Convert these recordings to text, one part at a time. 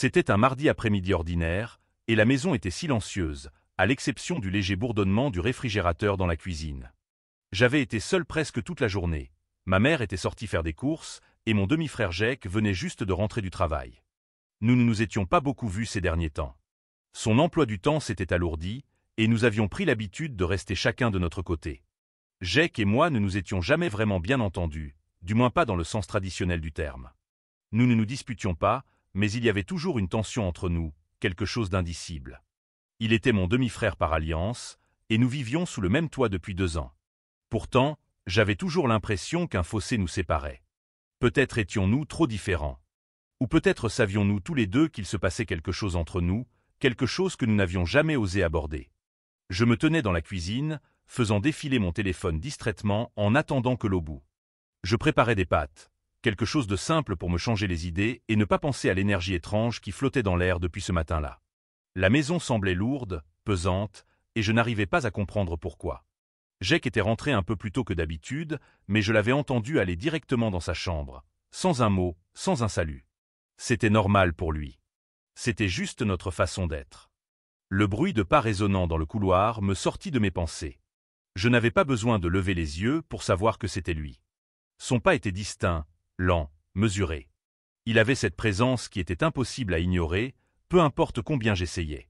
C'était un mardi après-midi ordinaire, et la maison était silencieuse, à l'exception du léger bourdonnement du réfrigérateur dans la cuisine. J'avais été seul presque toute la journée. Ma mère était sortie faire des courses, et mon demi-frère Jake venait juste de rentrer du travail. Nous ne nous étions pas beaucoup vus ces derniers temps. Son emploi du temps s'était alourdi, et nous avions pris l'habitude de rester chacun de notre côté. Jake et moi ne nous étions jamais vraiment bien entendus, du moins pas dans le sens traditionnel du terme. Nous ne nous disputions pas, mais il y avait toujours une tension entre nous, quelque chose d'indicible. Il était mon demi-frère par alliance, et nous vivions sous le même toit depuis 2 ans. Pourtant, j'avais toujours l'impression qu'un fossé nous séparait. Peut-être étions-nous trop différents. Ou peut-être savions-nous tous les deux qu'il se passait quelque chose entre nous, quelque chose que nous n'avions jamais osé aborder. Je me tenais dans la cuisine, faisant défiler mon téléphone distraitement en attendant que l'eau bout. Je préparais des pâtes, quelque chose de simple pour me changer les idées et ne pas penser à l'énergie étrange qui flottait dans l'air depuis ce matin-là. La maison semblait lourde, pesante, et je n'arrivais pas à comprendre pourquoi. Jake était rentré un peu plus tôt que d'habitude, mais je l'avais entendu aller directement dans sa chambre, sans un mot, sans un salut. C'était normal pour lui. C'était juste notre façon d'être. Le bruit de pas résonnant dans le couloir me sortit de mes pensées. Je n'avais pas besoin de lever les yeux pour savoir que c'était lui. Son pas était distinct, lent, mesuré. Il avait cette présence qui était impossible à ignorer, peu importe combien j'essayais.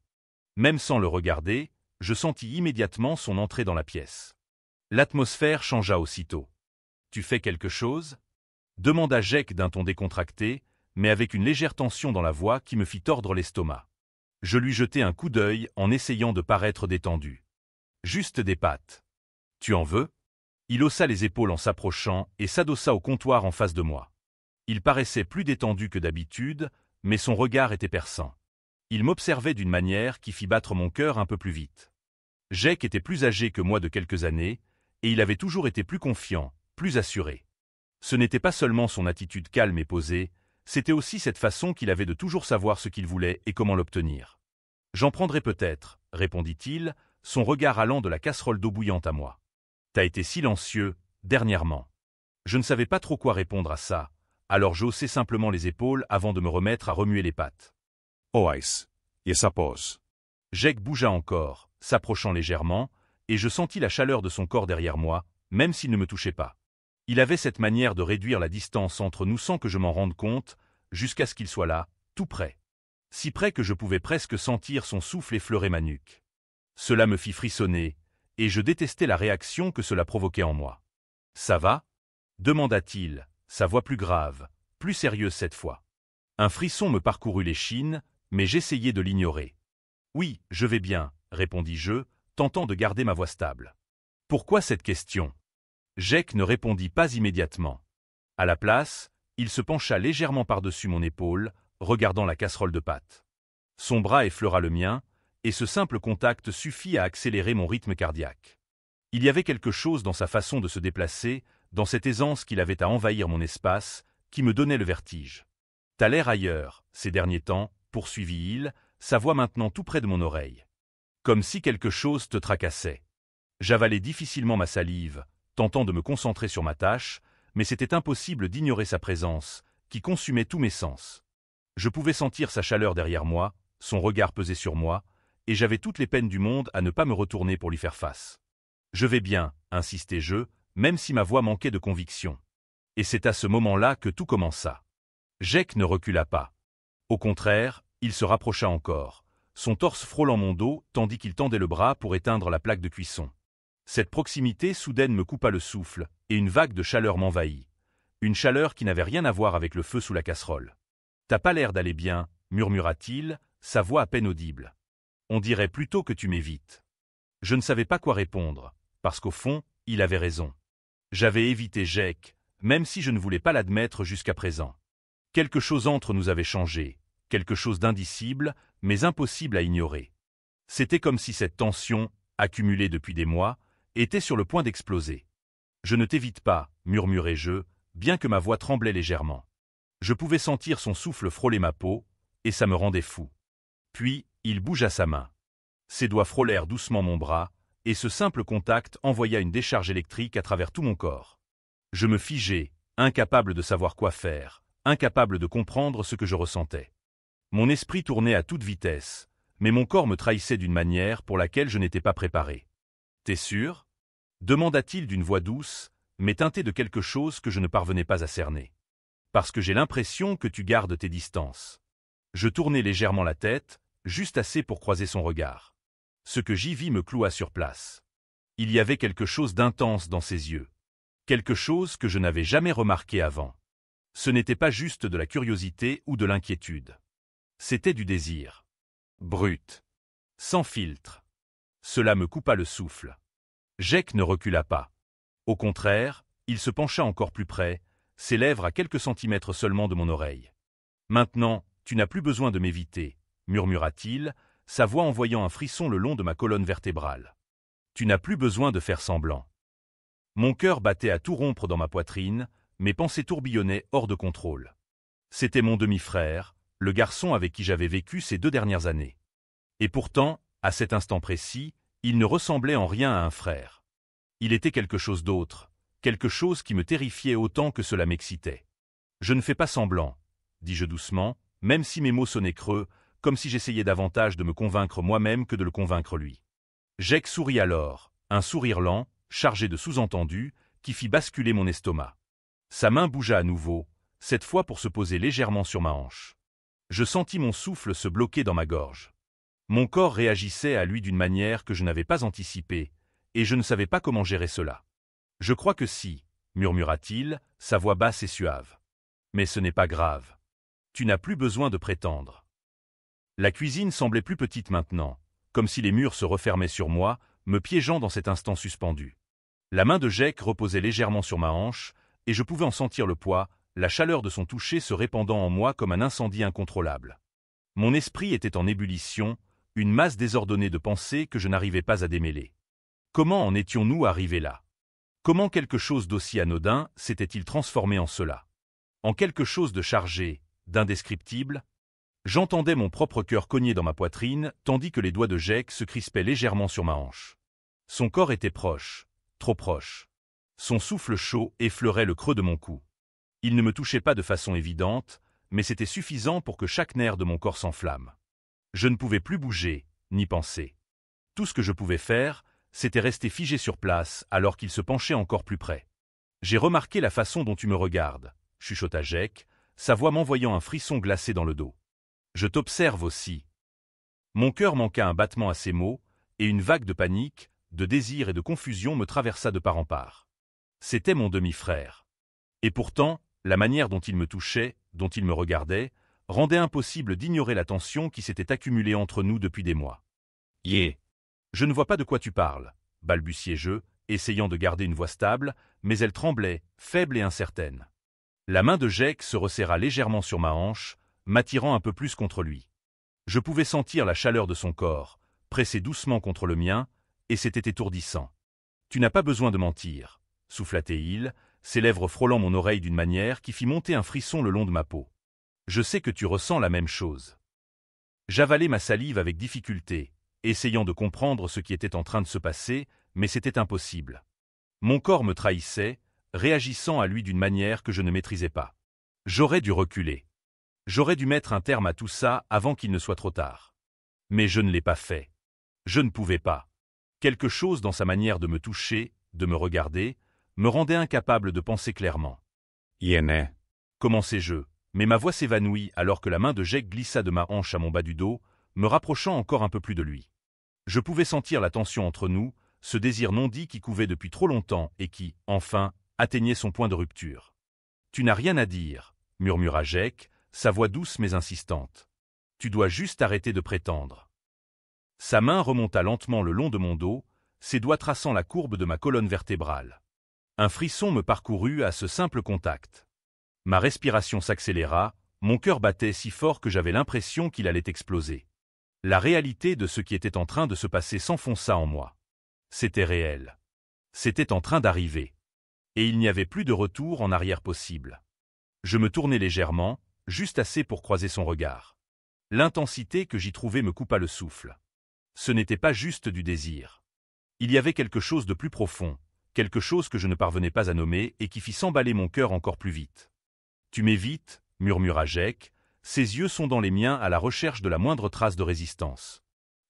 Même sans le regarder, je sentis immédiatement son entrée dans la pièce. L'atmosphère changea aussitôt. « Tu fais quelque chose ?» demanda Jake d'un ton décontracté, mais avec une légère tension dans la voix qui me fit tordre l'estomac. Je lui jetai un coup d'œil en essayant de paraître détendu. « Juste des pâtes. Tu en veux ?» Il haussa les épaules en s'approchant et s'adossa au comptoir en face de moi. Il paraissait plus détendu que d'habitude, mais son regard était perçant. Il m'observait d'une manière qui fit battre mon cœur un peu plus vite. Jake était plus âgé que moi de quelques années, et il avait toujours été plus confiant, plus assuré. Ce n'était pas seulement son attitude calme et posée, c'était aussi cette façon qu'il avait de toujours savoir ce qu'il voulait et comment l'obtenir. « J'en prendrai peut-être, » répondit-il, son regard allant de la casserole d'eau bouillante à moi. « T'as été silencieux, dernièrement. » Je ne savais pas trop quoi répondre à ça, alors je haussai simplement les épaules avant de me remettre à remuer les pâtes. « Ois, je suppose. » Jake bougea encore, s'approchant légèrement, et je sentis la chaleur de son corps derrière moi, même s'il ne me touchait pas. Il avait cette manière de réduire la distance entre nous sans que je m'en rende compte, jusqu'à ce qu'il soit là, tout près. Si près que je pouvais presque sentir son souffle effleurer ma nuque. Cela me fit frissonner, et je détestais la réaction que cela provoquait en moi. « Ça va ?» demanda-t-il, sa voix plus grave, plus sérieuse cette fois. Un frisson me parcourut l'échine, mais j'essayai de l'ignorer. « Oui, je vais bien, » répondis-je, tentant de garder ma voix stable. « Pourquoi cette question ?» Jake ne répondit pas immédiatement. À la place, il se pencha légèrement par-dessus mon épaule, regardant la casserole de pâtes. Son bras effleura le mien, et ce simple contact suffit à accélérer mon rythme cardiaque. Il y avait quelque chose dans sa façon de se déplacer, dans cette aisance qu'il avait à envahir mon espace, qui me donnait le vertige. « T'as l'air ailleurs, ces derniers temps, » poursuivit-il, sa voix maintenant tout près de mon oreille. Comme si quelque chose te tracassait. J'avalais difficilement ma salive, tentant de me concentrer sur ma tâche, mais c'était impossible d'ignorer sa présence, qui consumait tous mes sens. Je pouvais sentir sa chaleur derrière moi, son regard pesait sur moi, et j'avais toutes les peines du monde à ne pas me retourner pour lui faire face. « Je vais bien, » insistai-je, même si ma voix manquait de conviction. Et c'est à ce moment-là que tout commença. Jake ne recula pas. Au contraire, il se rapprocha encore, son torse frôlant mon dos tandis qu'il tendait le bras pour éteindre la plaque de cuisson. Cette proximité soudaine me coupa le souffle, et une vague de chaleur m'envahit. Une chaleur qui n'avait rien à voir avec le feu sous la casserole. « T'as pas l'air d'aller bien, » murmura-t-il, sa voix à peine audible. « On dirait plutôt que tu m'évites. » Je ne savais pas quoi répondre, parce qu'au fond, il avait raison. J'avais évité Jake, même si je ne voulais pas l'admettre jusqu'à présent. Quelque chose entre nous avait changé, quelque chose d'indicible, mais impossible à ignorer. C'était comme si cette tension, accumulée depuis des mois, était sur le point d'exploser. « Je ne t'évite pas, » murmurai-je, bien que ma voix tremblait légèrement. Je pouvais sentir son souffle frôler ma peau, et ça me rendait fou. Puis, il bougea sa main. Ses doigts frôlèrent doucement mon bras, et ce simple contact envoya une décharge électrique à travers tout mon corps. Je me figeai, incapable de savoir quoi faire, incapable de comprendre ce que je ressentais. Mon esprit tournait à toute vitesse, mais mon corps me trahissait d'une manière pour laquelle je n'étais pas préparé. « T'es sûr ?» demanda-t-il d'une voix douce, mais teintée de quelque chose que je ne parvenais pas à cerner. « Parce que j'ai l'impression que tu gardes tes distances. » Je tournai légèrement la tête, juste assez pour croiser son regard. Ce que j'y vis me cloua sur place. Il y avait quelque chose d'intense dans ses yeux. Quelque chose que je n'avais jamais remarqué avant. Ce n'était pas juste de la curiosité ou de l'inquiétude. C'était du désir. Brut. Sans filtre. Cela me coupa le souffle. Jake ne recula pas. Au contraire, il se pencha encore plus près, ses lèvres à quelques centimètres seulement de mon oreille. « Maintenant, tu n'as plus besoin de m'éviter, » murmura-t-il, sa voix envoyant un frisson le long de ma colonne vertébrale. « Tu n'as plus besoin de faire semblant. » Mon cœur battait à tout rompre dans ma poitrine, mes pensées tourbillonnaient hors de contrôle. C'était mon demi-frère, le garçon avec qui j'avais vécu ces 2 dernières années. Et pourtant, à cet instant précis, il ne ressemblait en rien à un frère. Il était quelque chose d'autre, quelque chose qui me terrifiait autant que cela m'excitait. « Je ne fais pas semblant, » dis-je doucement, même si mes mots sonnaient creux, comme si j'essayais davantage de me convaincre moi-même que de le convaincre lui. Jake sourit alors, un sourire lent, chargé de sous-entendus, qui fit basculer mon estomac. Sa main bougea à nouveau, cette fois pour se poser légèrement sur ma hanche. Je sentis mon souffle se bloquer dans ma gorge. Mon corps réagissait à lui d'une manière que je n'avais pas anticipée, et je ne savais pas comment gérer cela. « Je crois que si, » murmura-t-il, sa voix basse et suave. « Mais ce n'est pas grave. Tu n'as plus besoin de prétendre. » La cuisine semblait plus petite maintenant, comme si les murs se refermaient sur moi, me piégeant dans cet instant suspendu. La main de Jake reposait légèrement sur ma hanche, et je pouvais en sentir le poids, la chaleur de son toucher se répandant en moi comme un incendie incontrôlable. Mon esprit était en ébullition, une masse désordonnée de pensées que je n'arrivais pas à démêler. Comment en étions-nous arrivés là? Comment quelque chose d'aussi anodin s'était-il transformé en cela? En quelque chose de chargé, d'indescriptible? J'entendais mon propre cœur cogner dans ma poitrine, tandis que les doigts de Jake se crispaient légèrement sur ma hanche. Son corps était proche, trop proche. Son souffle chaud effleurait le creux de mon cou. Il ne me touchait pas de façon évidente, mais c'était suffisant pour que chaque nerf de mon corps s'enflamme. Je ne pouvais plus bouger, ni penser. Tout ce que je pouvais faire, c'était rester figé sur place alors qu'il se penchait encore plus près. « J'ai remarqué la façon dont tu me regardes, » chuchota Jake, sa voix m'envoyant un frisson glacé dans le dos. « Je t'observe aussi. » Mon cœur manqua un battement à ces mots, et une vague de panique, de désir et de confusion me traversa de part en part. C'était mon demi-frère. Et pourtant, la manière dont il me touchait, dont il me regardait, rendait impossible d'ignorer la tension qui s'était accumulée entre nous depuis des mois. « Yeah. Je ne vois pas de quoi tu parles, » balbutiai-je, essayant de garder une voix stable, mais elle tremblait, faible et incertaine. La main de Jake se resserra légèrement sur ma hanche, m'attirant un peu plus contre lui. Je pouvais sentir la chaleur de son corps, pressé doucement contre le mien, et c'était étourdissant. « Tu n'as pas besoin de mentir, » souffla-t-il, ses lèvres frôlant mon oreille d'une manière qui fit monter un frisson le long de ma peau. « Je sais que tu ressens la même chose. » J'avalai ma salive avec difficulté, essayant de comprendre ce qui était en train de se passer, mais c'était impossible. Mon corps me trahissait, réagissant à lui d'une manière que je ne maîtrisais pas. J'aurais dû reculer. J'aurais dû mettre un terme à tout ça avant qu'il ne soit trop tard. Mais je ne l'ai pas fait. Je ne pouvais pas. Quelque chose dans sa manière de me toucher, de me regarder, me rendait incapable de penser clairement. « Yéné. » commençai-je, mais ma voix s'évanouit alors que la main de Jake glissa de ma hanche à mon bas du dos, me rapprochant encore un peu plus de lui. Je pouvais sentir la tension entre nous, ce désir non dit qui couvait depuis trop longtemps et qui, enfin, atteignait son point de rupture. « Tu n'as rien à dire, » murmura Jake, sa voix douce mais insistante. « Tu dois juste arrêter de prétendre. » Sa main remonta lentement le long de mon dos, ses doigts traçant la courbe de ma colonne vertébrale. Un frisson me parcourut à ce simple contact. Ma respiration s'accéléra, mon cœur battait si fort que j'avais l'impression qu'il allait exploser. La réalité de ce qui était en train de se passer s'enfonça en moi. C'était réel. C'était en train d'arriver. Et il n'y avait plus de retour en arrière possible. Je me tournai légèrement, juste assez pour croiser son regard. L'intensité que j'y trouvais me coupa le souffle. Ce n'était pas juste du désir. Il y avait quelque chose de plus profond, quelque chose que je ne parvenais pas à nommer et qui fit s'emballer mon cœur encore plus vite. « Tu m'évites » murmura Jake, ses yeux sondant les miens à la recherche de la moindre trace de résistance.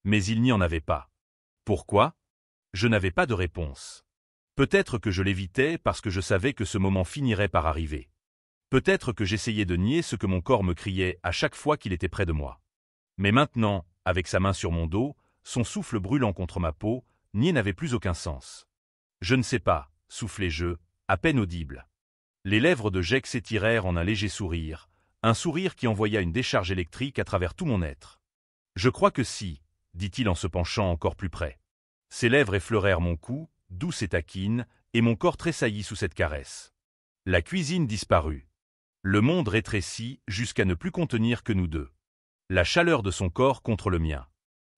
Mais il n'y en avait pas. Pourquoi? Je n'avais pas de réponse. Peut-être que je l'évitais parce que je savais que ce moment finirait par arriver. Peut-être que j'essayais de nier ce que mon corps me criait à chaque fois qu'il était près de moi. Mais maintenant, avec sa main sur mon dos, son souffle brûlant contre ma peau, nier n'avait plus aucun sens. Je ne sais pas, soufflai-je, à peine audible. Les lèvres de Jake s'étirèrent en un léger sourire, un sourire qui envoya une décharge électrique à travers tout mon être. Je crois que si, dit-il en se penchant encore plus près. Ses lèvres effleurèrent mon cou, douces et taquines, et mon corps tressaillit sous cette caresse. La cuisine disparut. Le monde rétrécit jusqu'à ne plus contenir que nous deux. La chaleur de son corps contre le mien.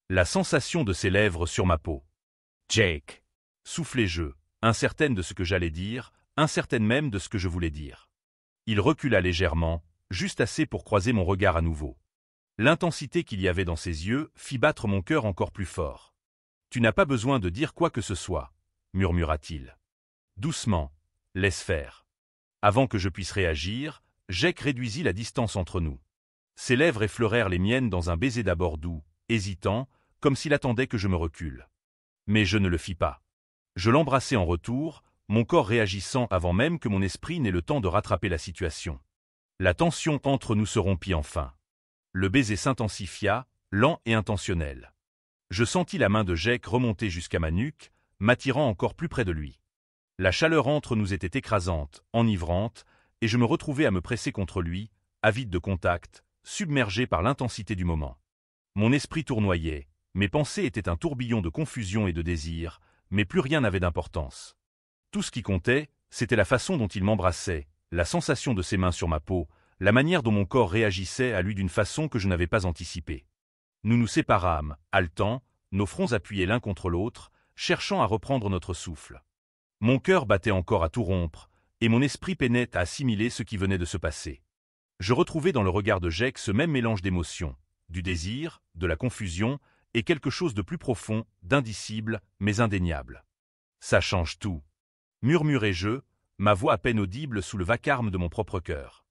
La sensation de ses lèvres sur ma peau. Jake. Soufflai-je, incertaine de ce que j'allais dire, incertaine même de ce que je voulais dire. Il recula légèrement, juste assez pour croiser mon regard à nouveau. L'intensité qu'il y avait dans ses yeux fit battre mon cœur encore plus fort. « Tu n'as pas besoin de dire quoi que ce soit, » murmura-t-il. Doucement, laisse faire. Avant que je puisse réagir, Jake réduisit la distance entre nous. Ses lèvres effleurèrent les miennes dans un baiser d'abord doux, hésitant, comme s'il attendait que je me recule. Mais je ne le fis pas. Je l'embrassai en retour, mon corps réagissant avant même que mon esprit n'ait le temps de rattraper la situation. La tension entre nous se rompit enfin. Le baiser s'intensifia, lent et intentionnel. Je sentis la main de Jake remonter jusqu'à ma nuque, m'attirant encore plus près de lui. La chaleur entre nous était écrasante, enivrante, et je me retrouvais à me presser contre lui, avide de contact, submergé par l'intensité du moment. Mon esprit tournoyait, mes pensées étaient un tourbillon de confusion et de désir, mais plus rien n'avait d'importance. Tout ce qui comptait, c'était la façon dont il m'embrassait, la sensation de ses mains sur ma peau, la manière dont mon corps réagissait à lui d'une façon que je n'avais pas anticipée. Nous nous séparâmes, haletants, nos fronts appuyés l'un contre l'autre, cherchant à reprendre notre souffle. Mon cœur battait encore à tout rompre, et mon esprit peinait à assimiler ce qui venait de se passer. Je retrouvais dans le regard de Jake ce même mélange d'émotions, du désir, de la confusion, et quelque chose de plus profond, d'indicible, mais indéniable. Ça change tout. Murmurai-je, ma voix à peine audible sous le vacarme de mon propre cœur.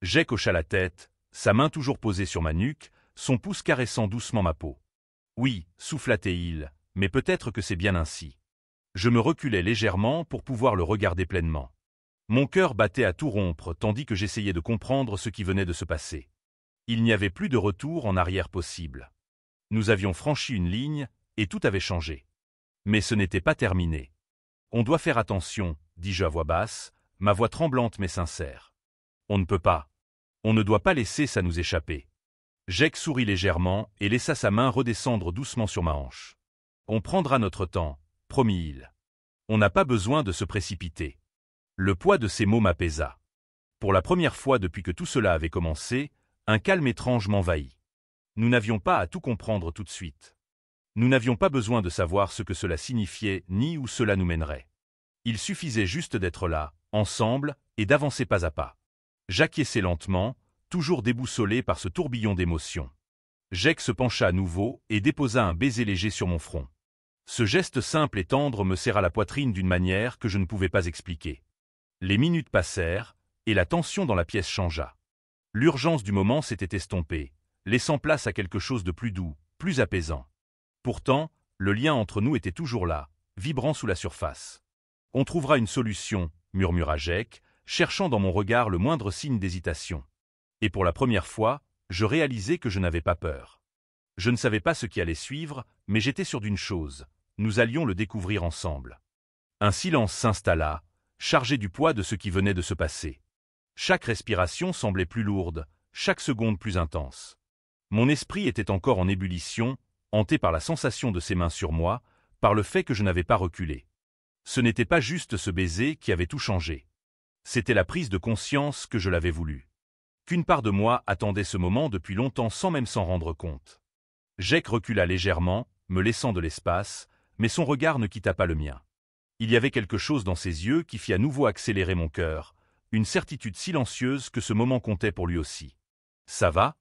Jake hocha la tête, sa main toujours posée sur ma nuque, son pouce caressant doucement ma peau. Oui, souffla-t-il, mais peut-être que c'est bien ainsi. Je me reculai légèrement pour pouvoir le regarder pleinement. Mon cœur battait à tout rompre tandis que j'essayais de comprendre ce qui venait de se passer. Il n'y avait plus de retour en arrière possible. Nous avions franchi une ligne, et tout avait changé. Mais ce n'était pas terminé. On doit faire attention, dis-je à voix basse, ma voix tremblante mais sincère. On ne peut pas. On ne doit pas laisser ça nous échapper. Jake sourit légèrement et laissa sa main redescendre doucement sur ma hanche. On prendra notre temps, promit-il. On n'a pas besoin de se précipiter. Le poids de ces mots m'apaisa. Pour la première fois depuis que tout cela avait commencé, un calme étrange m'envahit. Nous n'avions pas à tout comprendre tout de suite. Nous n'avions pas besoin de savoir ce que cela signifiait ni où cela nous mènerait. Il suffisait juste d'être là, ensemble, et d'avancer pas à pas. J'acquiesçai lentement, toujours déboussolé par ce tourbillon d'émotions. Jake se pencha à nouveau et déposa un baiser léger sur mon front. Ce geste simple et tendre me serra la poitrine d'une manière que je ne pouvais pas expliquer. Les minutes passèrent, et la tension dans la pièce changea. L'urgence du moment s'était estompée, laissant place à quelque chose de plus doux, plus apaisant. Pourtant, le lien entre nous était toujours là, vibrant sous la surface. « On trouvera une solution », murmura Jake, cherchant dans mon regard le moindre signe d'hésitation. Et pour la première fois, je réalisai que je n'avais pas peur. Je ne savais pas ce qui allait suivre, mais j'étais sûr d'une chose, nous allions le découvrir ensemble. Un silence s'installa, chargé du poids de ce qui venait de se passer. Chaque respiration semblait plus lourde, chaque seconde plus intense. Mon esprit était encore en ébullition, hanté par la sensation de ses mains sur moi, par le fait que je n'avais pas reculé. Ce n'était pas juste ce baiser qui avait tout changé. C'était la prise de conscience que je l'avais voulu. Qu'une part de moi attendait ce moment depuis longtemps sans même s'en rendre compte. Jake recula légèrement, me laissant de l'espace, mais son regard ne quitta pas le mien. Il y avait quelque chose dans ses yeux qui fit à nouveau accélérer mon cœur, une certitude silencieuse que ce moment comptait pour lui aussi. « Ça va »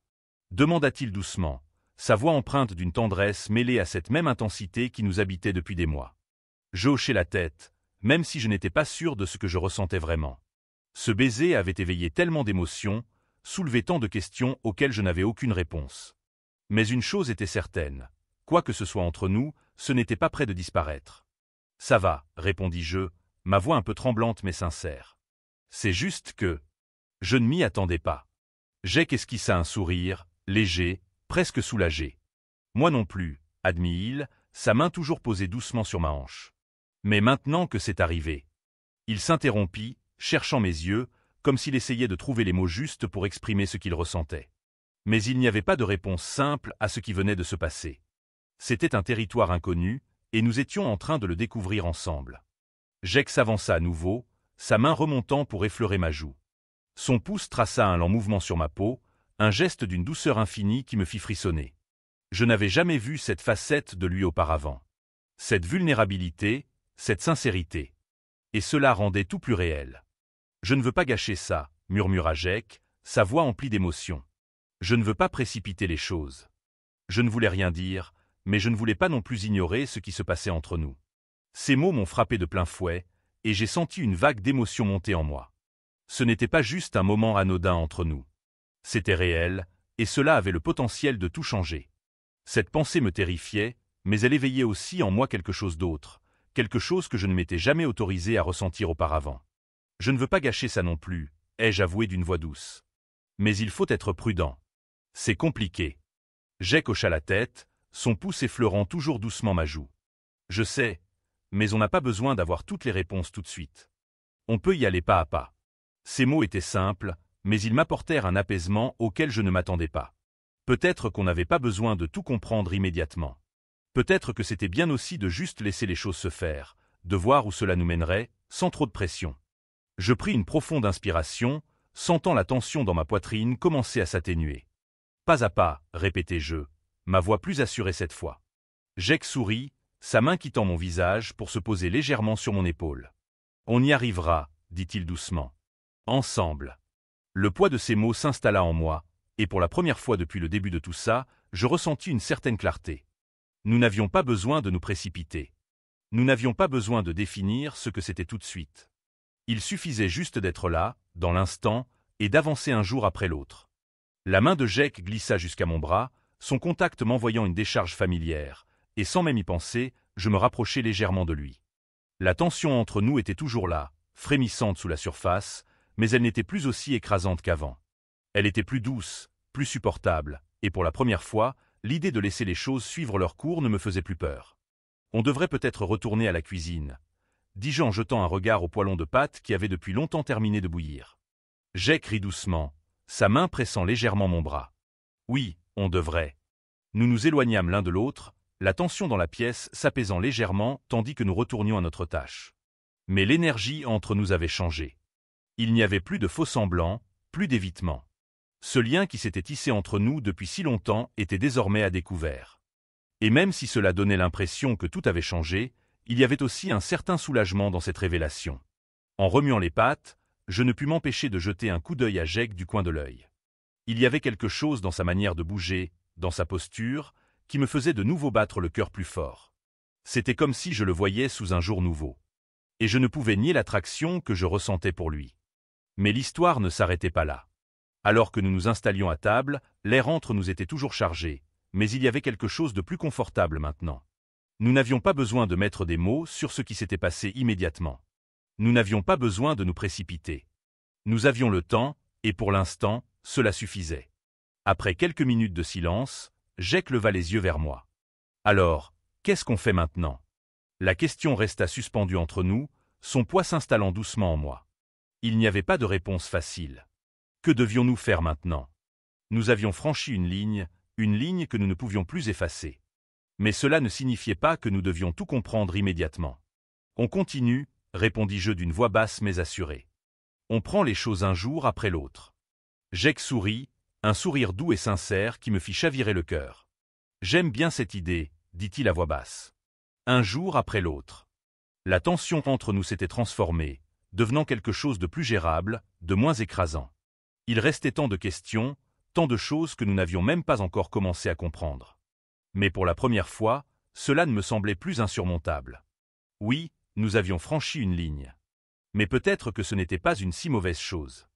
demanda-t-il doucement, sa voix empreinte d'une tendresse mêlée à cette même intensité qui nous habitait depuis des mois. Je hochai la tête, même si je n'étais pas sûr de ce que je ressentais vraiment. Ce baiser avait éveillé tellement d'émotions, soulevait tant de questions auxquelles je n'avais aucune réponse. Mais une chose était certaine, quoi que ce soit entre nous, ce n'était pas près de disparaître. « Ça va, répondis-je, ma voix un peu tremblante mais sincère. C'est juste que… Je ne m'y attendais pas. Jake esquissa un sourire, léger, presque soulagé. Moi non plus, admit-il, sa main toujours posée doucement sur ma hanche. Mais maintenant que c'est arrivé… Il s'interrompit, cherchant mes yeux, comme s'il essayait de trouver les mots justes pour exprimer ce qu'il ressentait. Mais il n'y avait pas de réponse simple à ce qui venait de se passer. C'était un territoire inconnu, et nous étions en train de le découvrir ensemble. Jake s'avança à nouveau, sa main remontant pour effleurer ma joue. Son pouce traça un lent mouvement sur ma peau, un geste d'une douceur infinie qui me fit frissonner. Je n'avais jamais vu cette facette de lui auparavant. Cette vulnérabilité, cette sincérité. Et cela rendait tout plus réel. « Je ne veux pas gâcher ça, » murmura Jake, sa voix emplie d'émotion. « Je ne veux pas précipiter les choses. » Je ne voulais rien dire, mais je ne voulais pas non plus ignorer ce qui se passait entre nous. Ces mots m'ont frappé de plein fouet, et j'ai senti une vague d'émotion monter en moi. Ce n'était pas juste un moment anodin entre nous. C'était réel, et cela avait le potentiel de tout changer. Cette pensée me terrifiait, mais elle éveillait aussi en moi quelque chose d'autre, quelque chose que je ne m'étais jamais autorisé à ressentir auparavant. « Je ne veux pas gâcher ça non plus, » ai-je avoué d'une voix douce. « Mais il faut être prudent. C'est compliqué. » Jake hocha la tête, son pouce effleurant toujours doucement ma joue. « Je sais, mais on n'a pas besoin d'avoir toutes les réponses tout de suite. On peut y aller pas à pas. » Ces mots étaient simples, mais ils m'apportèrent un apaisement auquel je ne m'attendais pas. Peut-être qu'on n'avait pas besoin de tout comprendre immédiatement. Peut-être que c'était bien aussi de juste laisser les choses se faire, de voir où cela nous mènerait, sans trop de pression. Je pris une profonde inspiration, sentant la tension dans ma poitrine commencer à s'atténuer. « Pas à pas, » répétai-je, ma voix plus assurée cette fois. Jake sourit, sa main quittant mon visage pour se poser légèrement sur mon épaule. « On y arrivera, » dit-il doucement. « Ensemble. » Le poids de ces mots s'installa en moi, et pour la première fois depuis le début de tout ça, je ressentis une certaine clarté. Nous n'avions pas besoin de nous précipiter. Nous n'avions pas besoin de définir ce que c'était tout de suite. Il suffisait juste d'être là, dans l'instant, et d'avancer un jour après l'autre. La main de Jake glissa jusqu'à mon bras, son contact m'envoyant une décharge familière, et sans même y penser, je me rapprochai légèrement de lui. La tension entre nous était toujours là, frémissante sous la surface, mais elle n'était plus aussi écrasante qu'avant. Elle était plus douce, plus supportable, et pour la première fois, l'idée de laisser les choses suivre leur cours ne me faisait plus peur. « On devrait peut-être retourner à la cuisine », dis-je en jetant un regard au poêlon de pâtes qui avait depuis longtemps terminé de bouillir. Jake rit doucement, sa main pressant légèrement mon bras. « Oui, on devrait. » Nous nous éloignâmes l'un de l'autre, la tension dans la pièce s'apaisant légèrement tandis que nous retournions à notre tâche. Mais l'énergie entre nous avait changé. Il n'y avait plus de faux-semblants, plus d'évitement. Ce lien qui s'était tissé entre nous depuis si longtemps était désormais à découvert. Et même si cela donnait l'impression que tout avait changé, il y avait aussi un certain soulagement dans cette révélation. En remuant les pâtes, je ne pus m'empêcher de jeter un coup d'œil à Jake du coin de l'œil. Il y avait quelque chose dans sa manière de bouger, dans sa posture, qui me faisait de nouveau battre le cœur plus fort. C'était comme si je le voyais sous un jour nouveau. Et je ne pouvais nier l'attraction que je ressentais pour lui. Mais l'histoire ne s'arrêtait pas là. Alors que nous nous installions à table, l'air entre nous était toujours chargé, mais il y avait quelque chose de plus confortable maintenant. Nous n'avions pas besoin de mettre des mots sur ce qui s'était passé immédiatement. Nous n'avions pas besoin de nous précipiter. Nous avions le temps, et pour l'instant, cela suffisait. Après quelques minutes de silence, Jake leva les yeux vers moi. « Alors, qu'est-ce qu'on fait maintenant ?» La question resta suspendue entre nous, son poids s'installant doucement en moi. Il n'y avait pas de réponse facile. Que devions-nous faire maintenant? Nous avions franchi une ligne que nous ne pouvions plus effacer. Mais cela ne signifiait pas que nous devions tout comprendre immédiatement. « On continue, » répondis-je d'une voix basse mais assurée. « On prend les choses un jour après l'autre. » Jake sourit, un sourire doux et sincère qui me fit chavirer le cœur. « J'aime bien cette idée, » dit-il à voix basse. « Un jour après l'autre. » La tension entre nous s'était transformée, devenant quelque chose de plus gérable, de moins écrasant. Il restait tant de questions, tant de choses que nous n'avions même pas encore commencé à comprendre. Mais pour la première fois, cela ne me semblait plus insurmontable. Oui, nous avions franchi une ligne. Mais peut-être que ce n'était pas une si mauvaise chose.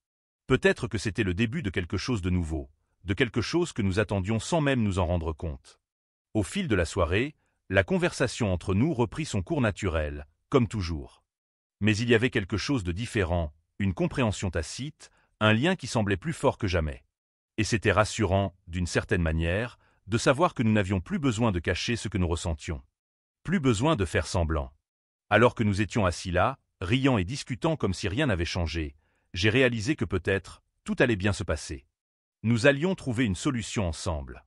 Peut-être que c'était le début de quelque chose de nouveau, de quelque chose que nous attendions sans même nous en rendre compte. Au fil de la soirée, la conversation entre nous reprit son cours naturel, comme toujours. Mais il y avait quelque chose de différent, une compréhension tacite, un lien qui semblait plus fort que jamais. Et c'était rassurant, d'une certaine manière, de savoir que nous n'avions plus besoin de cacher ce que nous ressentions. Plus besoin de faire semblant. Alors que nous étions assis là, riant et discutant comme si rien n'avait changé, j'ai réalisé que peut-être, tout allait bien se passer. Nous allions trouver une solution ensemble.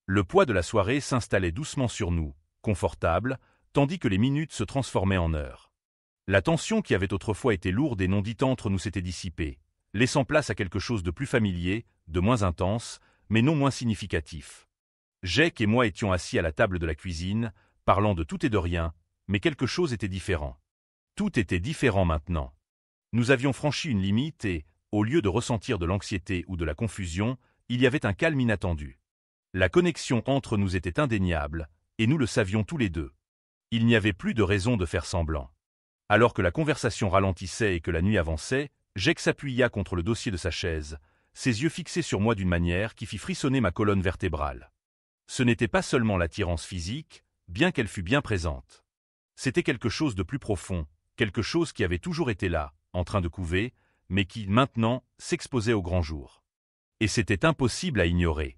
Le poids de la soirée s'installait doucement sur nous, confortable, tandis que les minutes se transformaient en heures. La tension qui avait autrefois été lourde et non dite entre nous s'était dissipée, laissant place à quelque chose de plus familier, de moins intense, mais non moins significatif. Jake et moi étions assis à la table de la cuisine, parlant de tout et de rien, mais quelque chose était différent. Tout était différent maintenant. Nous avions franchi une limite et, au lieu de ressentir de l'anxiété ou de la confusion, il y avait un calme inattendu. La connexion entre nous était indéniable, et nous le savions tous les deux. Il n'y avait plus de raison de faire semblant. Alors que la conversation ralentissait et que la nuit avançait, Jake s'appuya contre le dossier de sa chaise, ses yeux fixés sur moi d'une manière qui fit frissonner ma colonne vertébrale. Ce n'était pas seulement l'attirance physique, bien qu'elle fût bien présente. C'était quelque chose de plus profond, quelque chose qui avait toujours été là, en train de couver, mais qui, maintenant, s'exposait au grand jour. Et c'était impossible à ignorer.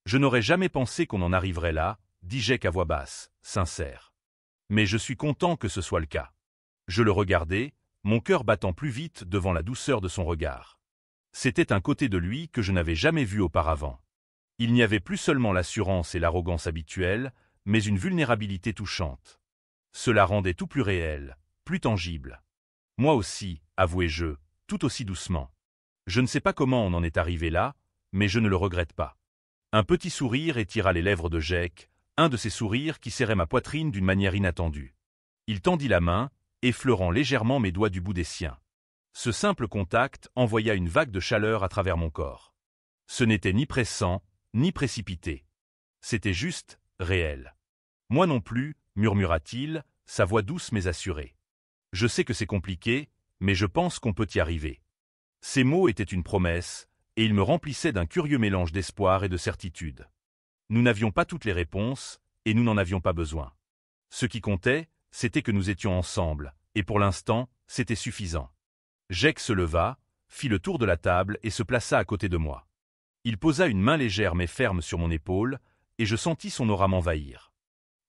Je n'aurais jamais pensé qu'on en arriverait là, dit Jake à voix basse, sincère. Mais je suis content que ce soit le cas. Je le regardais, mon cœur battant plus vite devant la douceur de son regard. C'était un côté de lui que je n'avais jamais vu auparavant. Il n'y avait plus seulement l'assurance et l'arrogance habituelles, mais une vulnérabilité touchante. Cela rendait tout plus réel, plus tangible. Moi aussi, avouai-je, tout aussi doucement. Je ne sais pas comment on en est arrivé là, mais je ne le regrette pas. Un petit sourire étira les lèvres de Jake, un de ces sourires qui serraient ma poitrine d'une manière inattendue. Il tendit la main, effleurant légèrement mes doigts du bout des siens. Ce simple contact envoya une vague de chaleur à travers mon corps. Ce n'était ni pressant, ni précipité. C'était juste, réel. Moi non plus, murmura-t-il, sa voix douce mais assurée. Je sais que c'est compliqué, mais je pense qu'on peut y arriver. Ces mots étaient une promesse, et ils me remplissaient d'un curieux mélange d'espoir et de certitude. Nous n'avions pas toutes les réponses, et nous n'en avions pas besoin. Ce qui comptait, c'était que nous étions ensemble, et pour l'instant, c'était suffisant. Jake se leva, fit le tour de la table et se plaça à côté de moi. Il posa une main légère mais ferme sur mon épaule, et je sentis son aura m'envahir.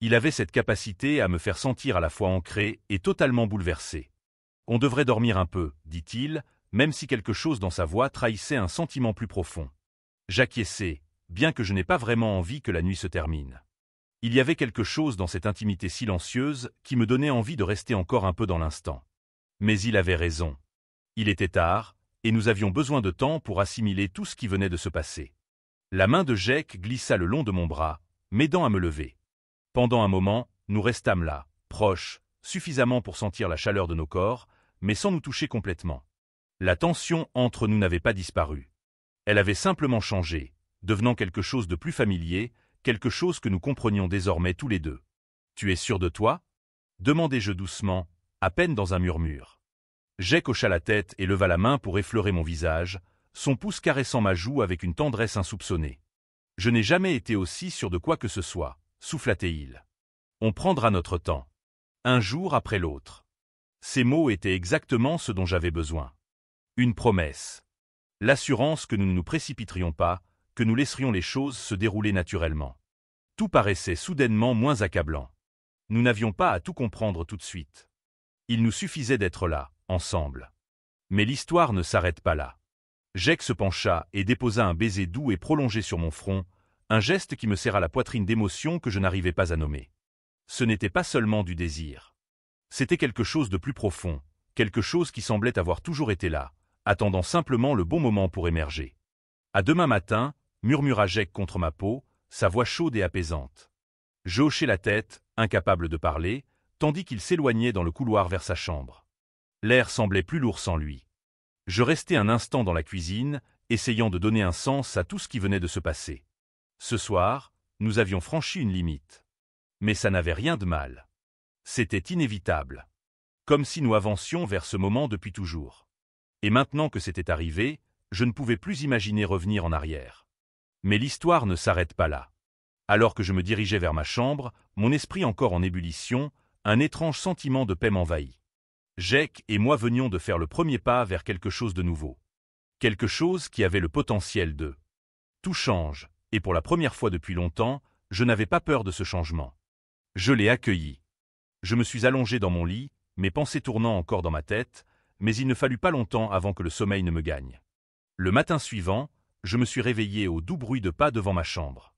Il avait cette capacité à me faire sentir à la fois ancré et totalement bouleversé. « On devrait dormir un peu, dit-il, même si quelque chose dans sa voix trahissait un sentiment plus profond. J'acquiesçai, bien que je n'ai pas vraiment envie que la nuit se termine. Il y avait quelque chose dans cette intimité silencieuse qui me donnait envie de rester encore un peu dans l'instant. Mais il avait raison. Il était tard, et nous avions besoin de temps pour assimiler tout ce qui venait de se passer. La main de Jake glissa le long de mon bras, m'aidant à me lever. Pendant un moment, nous restâmes là, proches, suffisamment pour sentir la chaleur de nos corps, mais sans nous toucher complètement. La tension entre nous n'avait pas disparu. Elle avait simplement changé, devenant quelque chose de plus familier, quelque chose que nous comprenions désormais tous les deux. « Tu es sûr de toi » demandai-je doucement, à peine dans un murmure. Jake hocha la tête et leva la main pour effleurer mon visage, son pouce caressant ma joue avec une tendresse insoupçonnée. « Je n'ai jamais été aussi sûr de quoi que ce soit, » souffla-t-il. « On prendra notre temps. Un jour après l'autre. » Ces mots étaient exactement ce dont j'avais besoin. Une promesse. L'assurance que nous ne nous précipiterions pas, que nous laisserions les choses se dérouler naturellement. Tout paraissait soudainement moins accablant. Nous n'avions pas à tout comprendre tout de suite. Il nous suffisait d'être là, ensemble. Mais l'histoire ne s'arrête pas là. Jake se pencha et déposa un baiser doux et prolongé sur mon front, un geste qui me serra la poitrine d'émotion que je n'arrivais pas à nommer. Ce n'était pas seulement du désir. C'était quelque chose de plus profond, quelque chose qui semblait avoir toujours été là, attendant simplement le bon moment pour émerger. « À demain matin » murmura Jake contre ma peau, sa voix chaude et apaisante. Je hochai la tête, incapable de parler, tandis qu'il s'éloignait dans le couloir vers sa chambre. L'air semblait plus lourd sans lui. Je restai un instant dans la cuisine, essayant de donner un sens à tout ce qui venait de se passer. Ce soir, nous avions franchi une limite. Mais ça n'avait rien de mal. C'était inévitable. Comme si nous avancions vers ce moment depuis toujours. Et maintenant que c'était arrivé, je ne pouvais plus imaginer revenir en arrière. Mais l'histoire ne s'arrête pas là. Alors que je me dirigeais vers ma chambre, mon esprit encore en ébullition, un étrange sentiment de paix m'envahit. Jake et moi venions de faire le premier pas vers quelque chose de nouveau. Quelque chose qui avait le potentiel de... Tout change, et pour la première fois depuis longtemps, je n'avais pas peur de ce changement. Je l'ai accueilli. Je me suis allongé dans mon lit, mes pensées tournant encore dans ma tête, mais il ne fallut pas longtemps avant que le sommeil ne me gagne. Le matin suivant, je me suis réveillé au doux bruit de pas devant ma chambre.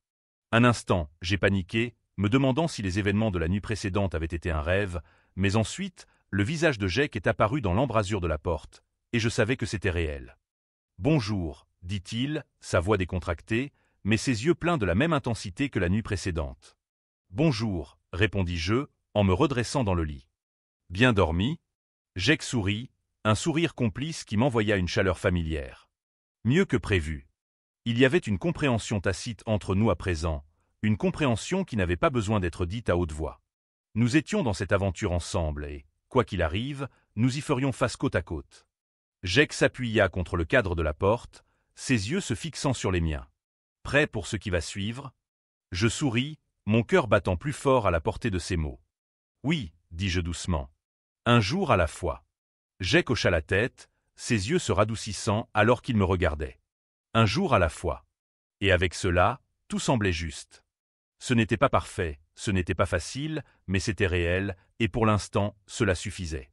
Un instant, j'ai paniqué, me demandant si les événements de la nuit précédente avaient été un rêve, mais ensuite, le visage de Jake est apparu dans l'embrasure de la porte, et je savais que c'était réel. « Bonjour », dit-il, sa voix décontractée, mais ses yeux pleins de la même intensité que la nuit précédente. « Bonjour », répondis-je, en me redressant dans le lit. « Bien dormi ?» Jake sourit, un sourire complice qui m'envoya une chaleur familière. Mieux que prévu. Il y avait une compréhension tacite entre nous à présent, une compréhension qui n'avait pas besoin d'être dite à haute voix. Nous étions dans cette aventure ensemble et, quoi qu'il arrive, nous y ferions face côte à côte. Jake s'appuya contre le cadre de la porte, ses yeux se fixant sur les miens. Prêt pour ce qui va suivre? Je souris, mon cœur battant plus fort à la portée de ces mots. Oui, dis-je doucement. Un jour à la fois. Jake hocha la tête, ses yeux se radoucissant alors qu'il me regardait. Un jour à la fois. Et avec cela, tout semblait juste. Ce n'était pas parfait, ce n'était pas facile, mais c'était réel, et pour l'instant, cela suffisait.